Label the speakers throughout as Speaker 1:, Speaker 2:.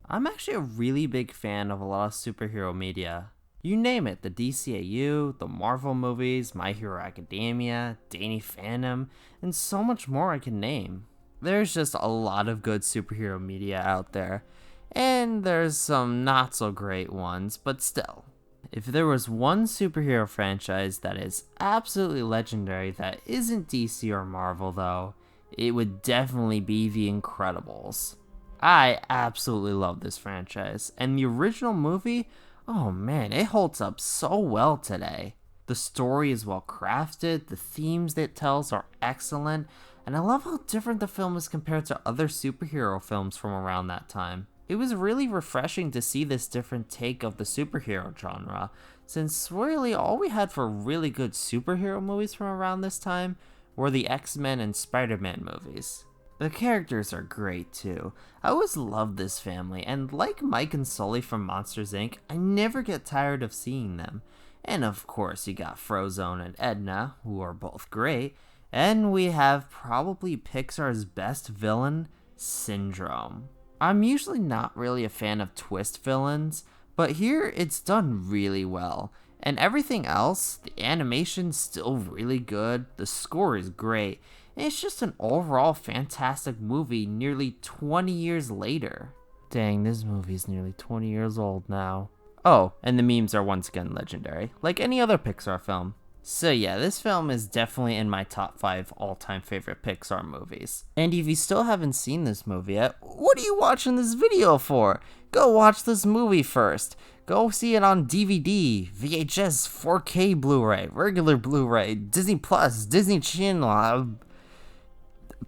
Speaker 1: I'm actually a really big fan of a lot of superhero media. You name it, the DCAU, the Marvel movies, My Hero Academia, Danny Phantom, and so much more I can name. There's just a lot of good superhero media out there, and there's some not so great ones, but still. If there was one superhero franchise that is absolutely legendary that isn't DC or Marvel though, it would definitely be The Incredibles. I absolutely love this franchise, and the original movie, oh man, it holds up so well today. The story is well crafted, the themes it tells are excellent, and I love how different the film is compared to other superhero films from around that time. It was really refreshing to see this different take of the superhero genre, since really all we had for really good superhero movies from around this time were the X-Men and Spider-Man movies. The characters are great too. I always loved this family, and like Mike and Sully from Monsters Inc., I never get tired of seeing them. And of course you got Frozone and Edna, who are both great, and we have probably Pixar's best villain, Syndrome. I'm usually not really a fan of twist villains, but here it's done really well. And everything else, the animation's still really good, the score is great, and it's just an overall fantastic movie nearly 20 years later. Dang, this movie's nearly 20 years old now. Oh, and the memes are once again legendary, like any other Pixar film. So yeah, this film is definitely in my top 5 all-time favorite Pixar movies. And if you still haven't seen this movie yet, what are you watching this video for? Go watch this movie first. Go see it on DVD, VHS, 4K Blu-ray, regular Blu-ray, Disney Plus, Disney Channel,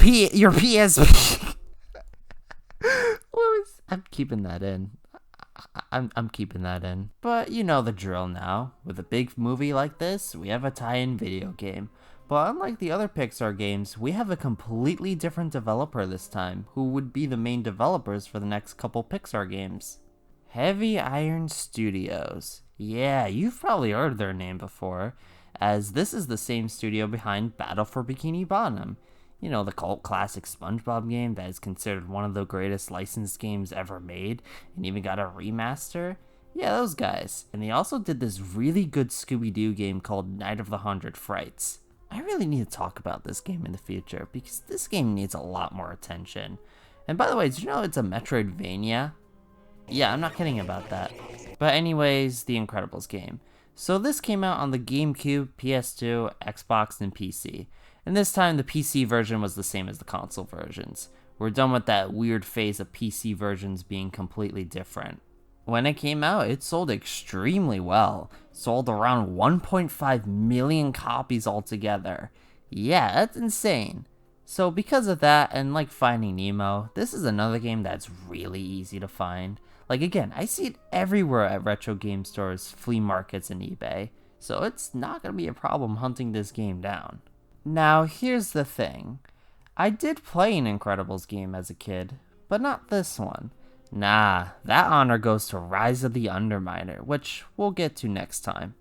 Speaker 1: your PSP. I'm keeping that in. I'm keeping that in. But you know the drill now. With a big movie like this, we have a tie-in video game. But unlike the other Pixar games, we have a completely different developer this time, who would be the main developers for the next couple Pixar games. Heavy Iron Studios. Yeah, you've probably heard their name before, as this is the same studio behind Battle for Bikini Bottom. You know, the cult classic SpongeBob game that is considered one of the greatest licensed games ever made, and even got a remaster? Yeah, those guys. And they also did this really good Scooby-Doo game called Night of the Hundred Frights. I really need to talk about this game in the future, because this game needs a lot more attention. And by the way, did you know it's a Metroidvania? Yeah, I'm not kidding about that. But anyways, the Incredibles game. So this came out on the GameCube, PS2, Xbox, and PC. And this time the PC version was the same as the console versions. We're done with that weird phase of PC versions being completely different. When it came out, it sold extremely well. Sold around 1.5 million copies altogether. Yeah, that's insane. So because of that, and like Finding Nemo, this is another game that's really easy to find. Like again, I see it everywhere at retro game stores, flea markets, and eBay. So it's not going to be a problem hunting this game down. Now, here's the thing. I did play an Incredibles game as a kid, but not this one. Nah, that honor goes to Rise of the Underminer, which we'll get to next time.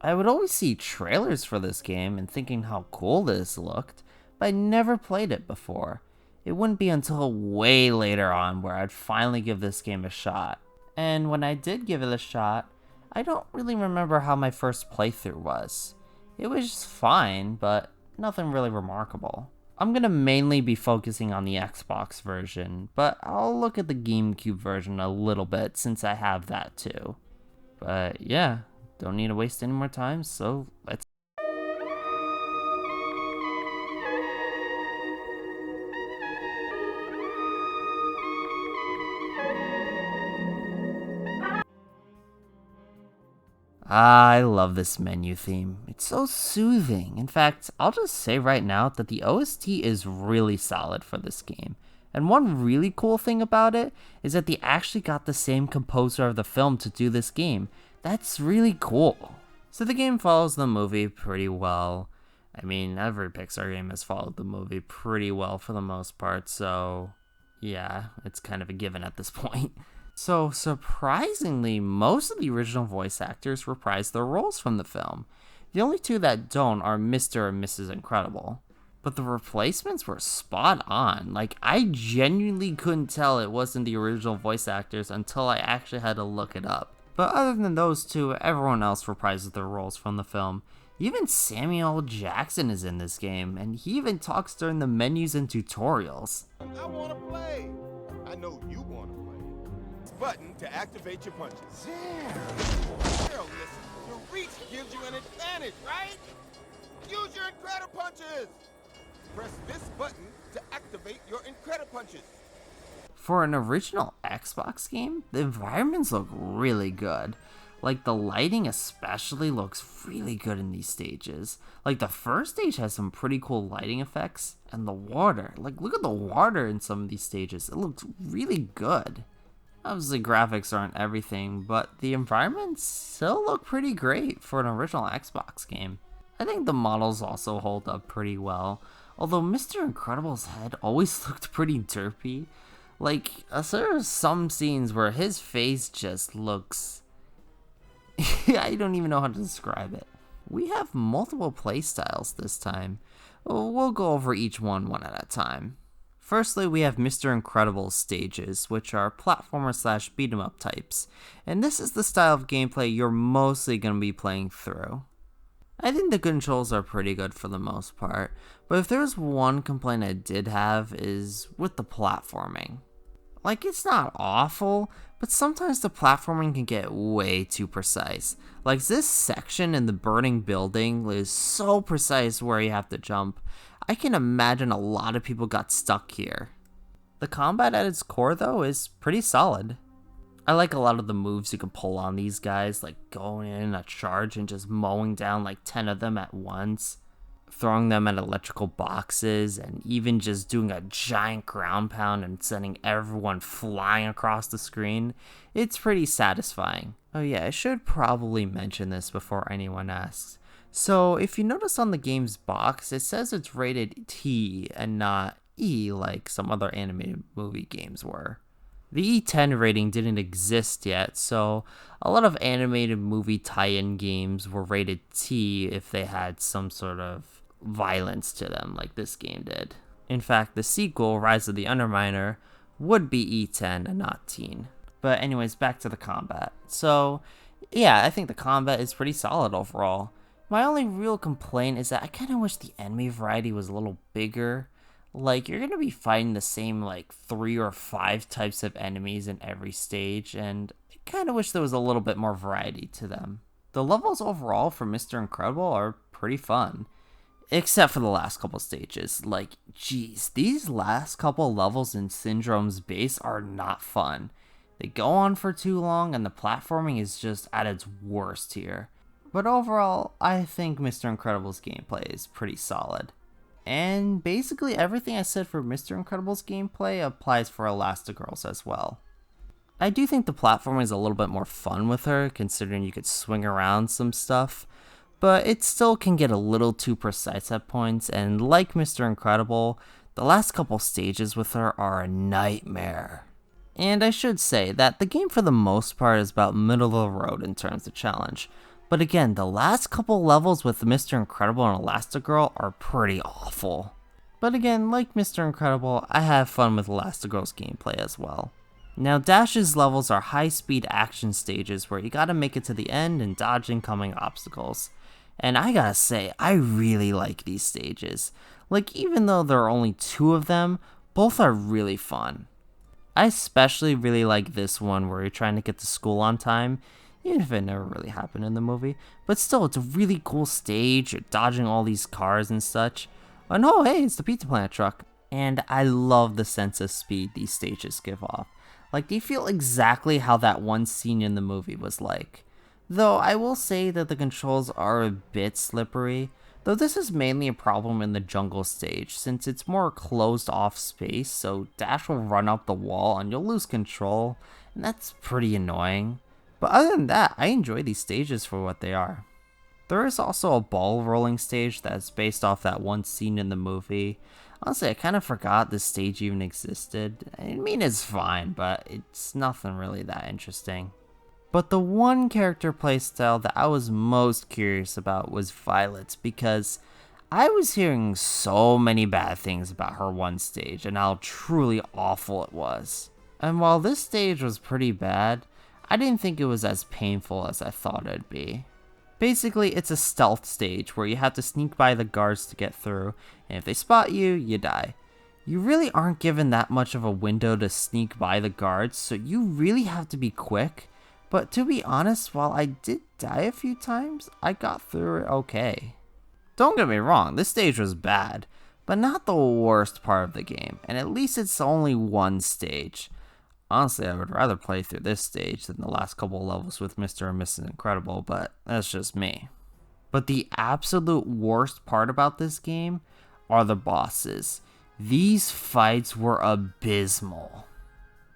Speaker 1: I would always see trailers for this game and thinking how cool this looked, but I never played it before. It wouldn't be until way later on where I'd finally give this game a shot. And when I did give it a shot, I don't really remember how my first playthrough was. It was just fine, but nothing really remarkable. I'm gonna mainly be focusing on the Xbox version, but I'll look at the GameCube version a little bit since I have that too. But yeah, don't need to waste any more time, so let's I love this menu theme. It's so soothing. In fact, I'll just say right now that the OST is really solid for this game. And one really cool thing about it is that they actually got the same composer of the film to do this game. That's really cool. So the game follows the movie pretty well. I mean, every Pixar game has followed the movie pretty well for the most part, so yeah, it's kind of a given at this point. So, surprisingly, most of the original voice actors reprise their roles from the film. The only two that don't are Mr. and Mrs. Incredible. But the replacements were spot on. Like, I genuinely couldn't tell it wasn't the original voice actors until I actually had to look it up. But other than those two, everyone else reprises their roles from the film. Even Samuel L. Jackson is in this game, and he even talks during the menus and tutorials.
Speaker 2: I want to play. I know you want to play. This button to activate your punches. Zero, listen. Your reach gives you an advantage, right? Use your incredible punches. Press this button to activate your incredible punches.
Speaker 1: For an original Xbox game, the environments look really good. Like, the lighting especially looks really good in these stages. Like, the first stage has some pretty cool lighting effects, and the water, like, look at the water in some of these stages. It looks really good. Obviously, graphics aren't everything, but the environments still look pretty great for an original Xbox game. I think the models also hold up pretty well, although Mr. Incredible's head always looked pretty derpy. Like, there are some scenes where his face just looks... I don't even know how to describe it. We have multiple playstyles this time. We'll go over each one at a time. Firstly, we have Mr. Incredible's stages, which are platformer / beat 'em up types, and this is the style of gameplay you're mostly going to be playing through. I think the controls are pretty good for the most part, but if there's one complaint I did have is with the platforming. Like, it's not awful, but sometimes the platforming can get way too precise. Like, this section in the burning building is so precise where you have to jump. I can imagine a lot of people got stuck here. The combat at its core, though, is pretty solid. I like a lot of the moves you can pull on these guys, like going in a charge and just mowing down like 10 of them at once, throwing them at electrical boxes, and even just doing a giant ground pound and sending everyone flying across the screen. It's pretty satisfying. Oh yeah, I should probably mention this before anyone asks. So if you notice on the game's box, it says it's rated T and not E like some other animated movie games were. The E10 rating didn't exist yet, so a lot of animated movie tie-in games were rated T if they had some sort of violence to them, like this game did. In fact, the sequel, Rise of the Underminer, would be E10 and not teen. But anyways, back to the combat. So, yeah, I think the combat is pretty solid overall. My only real complaint is that I kind of wish the enemy variety was a little bigger. Like, you're going to be fighting the same, like, 3 or 5 types of enemies in every stage, and I kind of wish there was a little bit more variety to them. The levels overall for Mr. Incredible are pretty fun, except for the last couple stages. Like, geez, these last couple levels in Syndrome's base are not fun. They go on for too long, and the platforming is just at its worst here. But overall, I think Mr. Incredible's gameplay is pretty solid. And basically everything I said for Mr. Incredible's gameplay applies for Elastigirl's as well. I do think the platforming is a little bit more fun with her, considering you could swing around some stuff, but it still can get a little too precise at points, and like Mr. Incredible, the last couple stages with her are a nightmare. And I should say that the game for the most part is about middle of the road in terms of challenge. But again, the last couple levels with Mr. Incredible and Elastigirl are pretty awful. But again, like Mr. Incredible, I have fun with Elastigirl's gameplay as well. Now, Dash's levels are high-speed action stages where you gotta make it to the end and dodge incoming obstacles. And I gotta say, I really like these stages. Like, even though there are only 2 of them, both are really fun. I especially really like this one where you're trying to get to school on time, even if it never really happened in the movie. But still, it's a really cool stage. You're dodging all these cars and such. Oh no, hey, it's the Pizza Planet truck. And I love the sense of speed these stages give off. Like, they feel exactly how that one scene in the movie was like. Though I will say that the controls are a bit slippery. Though this is mainly a problem in the jungle stage, since it's more closed off space, so Dash will run up the wall and you'll lose control, and that's pretty annoying. But other than that, I enjoy these stages for what they are. There is also a ball rolling stage that's based off that one scene in the movie. Honestly, I kind of forgot this stage even existed. I mean, it's fine, but it's nothing really that interesting. But the one character playstyle that I was most curious about was Violet's, because I was hearing so many bad things about her one stage and how truly awful it was. And while this stage was pretty bad, I didn't think it was as painful as I thought it'd be. Basically, it's a stealth stage where you have to sneak by the guards to get through, and if they spot you, you die. You really aren't given that much of a window to sneak by the guards, so you really have to be quick. But to be honest, while I did die a few times, I got through it okay. Don't get me wrong, this stage was bad, but not the worst part of the game, and at least it's only one stage. Honestly, I would rather play through this stage than the last couple of levels with Mr. and Mrs. Incredible, but that's just me. But the absolute worst part about this game are the bosses. These fights were abysmal.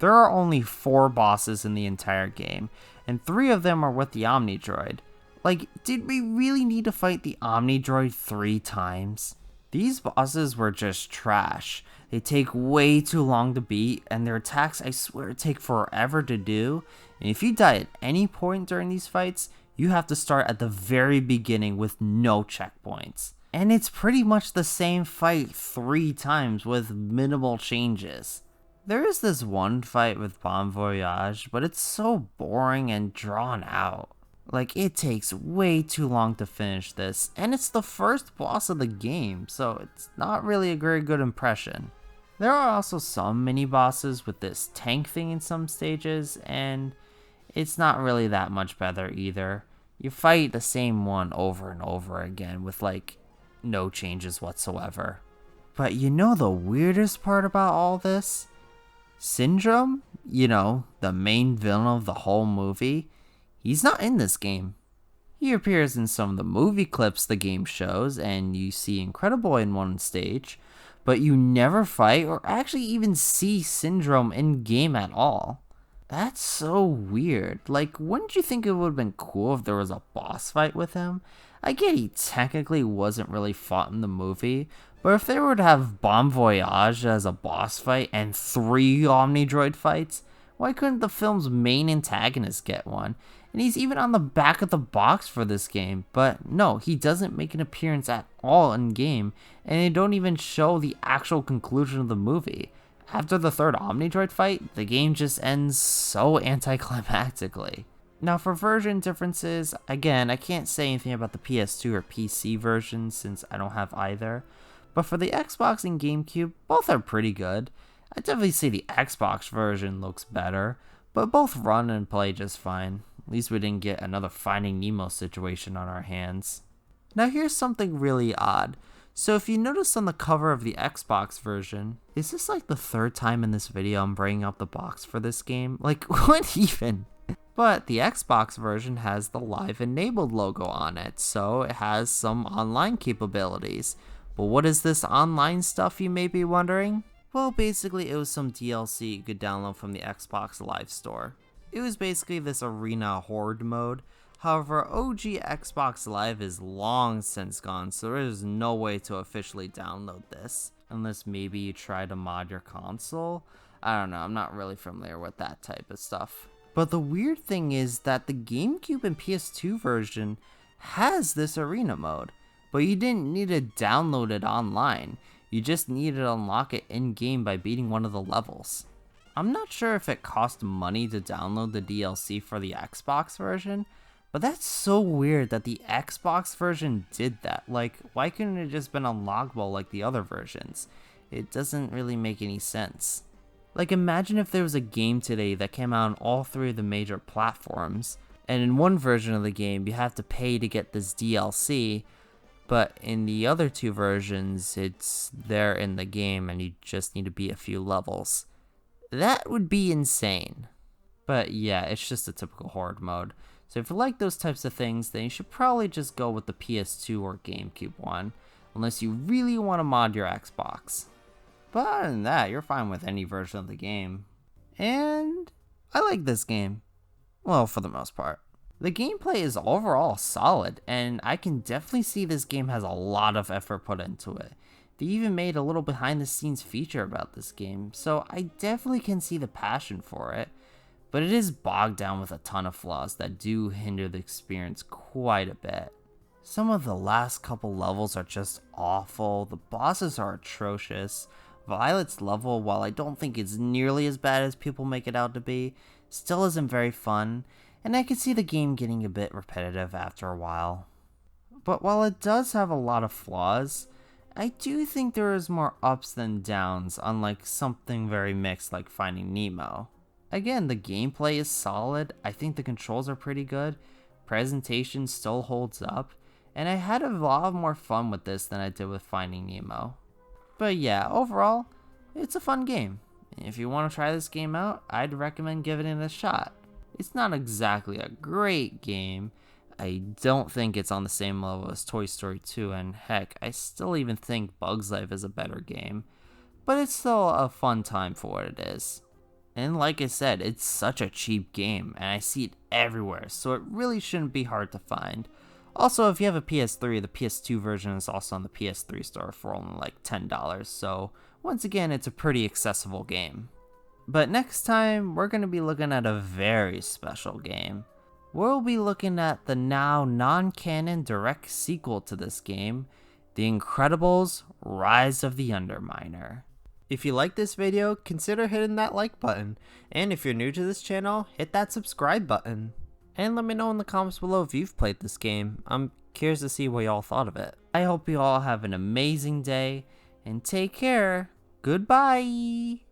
Speaker 1: There are only 4 bosses in the entire game, and 3 of them are with the Omni Droid. Like, did we really need to fight the Omni Droid 3 times? These bosses were just trash. They take way too long to beat, and their attacks, I swear, take forever to do. And if you die at any point during these fights, you have to start at the very beginning with no checkpoints. And it's pretty much the same fight 3 times with minimal changes. There is this one fight with Bon Voyage, but it's so boring and drawn out. Like, it takes way too long to finish this, and it's the first boss of the game, so it's not really a very good impression. There are also some mini bosses with this tank thing in some stages, and it's not really that much better either. You fight the same one over and over again with like no changes whatsoever. But you know the weirdest part about all this? Syndrome, the main villain of the whole movie, he's not in this game. He appears in some of the movie clips the game shows, and you see Incredible in one stage, but you never fight or actually even see Syndrome in game at all. That's so weird. Like, wouldn't you think it would have been cool if there was a boss fight with him? I get he technically wasn't really fought in the movie, but if they were to have Bon Voyage as a boss fight and 3 Omni Droid fights, why couldn't the film's main antagonist get one? And he's even on the back of the box for this game, but no, he doesn't make an appearance at all in game, and they don't even show the actual conclusion of the movie. After the 3rd Omni Droid fight, the game just ends so anticlimactically. Now for version differences, again, I can't say anything about the PS2 or PC version since I don't have either, but for the Xbox and GameCube, both are pretty good. I definitely say the Xbox version looks better, but both run and play just fine. At least we didn't get another Finding Nemo situation on our hands. Now here's something really odd. So if you notice on the cover of the Xbox version, is this like the 3rd time in this video I'm bringing up the box for this game? Like, what even? But the Xbox version has the Live Enabled logo on it, so it has some online capabilities. But what is this online stuff, you may be wondering? Well, basically it was some DLC you could download from the Xbox Live Store. It was basically this arena horde mode. However, OG Xbox Live is long since gone, so there is no way to officially download this. Unless maybe you try to mod your console? I don't know, I'm not really familiar with that type of stuff. But the weird thing is that the GameCube and PS2 version has this arena mode, but you didn't need to download it online. You just needed to unlock it in-game by beating one of the levels. I'm not sure if it cost money to download the DLC for the Xbox version, but that's so weird that the Xbox version did that. Like, why couldn't it just been unlockable like the other versions? It doesn't really make any sense. Like, imagine if there was a game today that came out on all 3 of the major platforms, and in one version of the game you have to pay to get this DLC, but in the other 2 versions it's there in the game and you just need to beat a few levels. That would be insane. But yeah, it's just a typical horde mode. So if you like those types of things, then you should probably just go with the PS2 or GameCube one, unless you really want to mod your Xbox. But other than that, you're fine with any version of the game. And I like this game. Well, for the most part. The gameplay is overall solid, and I can definitely see this game has a lot of effort put into it. They even made a little behind the scenes feature about this game, so I definitely can see the passion for it. But it is bogged down with a ton of flaws that do hinder the experience quite a bit. Some of the last couple levels are just awful, the bosses are atrocious. Violet's level, while I don't think it's nearly as bad as people make it out to be, still isn't very fun, and I could see the game getting a bit repetitive after a while. But while it does have a lot of flaws, I do think there is more ups than downs, unlike something very mixed like Finding Nemo. Again, the gameplay is solid, I think the controls are pretty good, presentation still holds up, and I had a lot more fun with this than I did with Finding Nemo. But yeah, overall, it's a fun game. If you want to try this game out, I'd recommend giving it a shot. It's not exactly a great game. I don't think it's on the same level as Toy Story 2, and heck, I still even think Bug's Life is a better game. But it's still a fun time for what it is. And like I said, it's such a cheap game, and I see it everywhere, so it really shouldn't be hard to find. Also, if you have a PS3, the PS2 version is also on the PS3 store for only like $10, so once again, it's a pretty accessible game. But next time, we're going to be looking at a very special game. We'll be looking at the now non-canon direct sequel to this game, The Incredibles: Rise of the Underminer. If you like this video, consider hitting that like button, and if you're new to this channel, hit that subscribe button. And let me know in the comments below if you've played this game. I'm curious to see what y'all thought of it. I hope you all have an amazing day, and take care. Goodbye!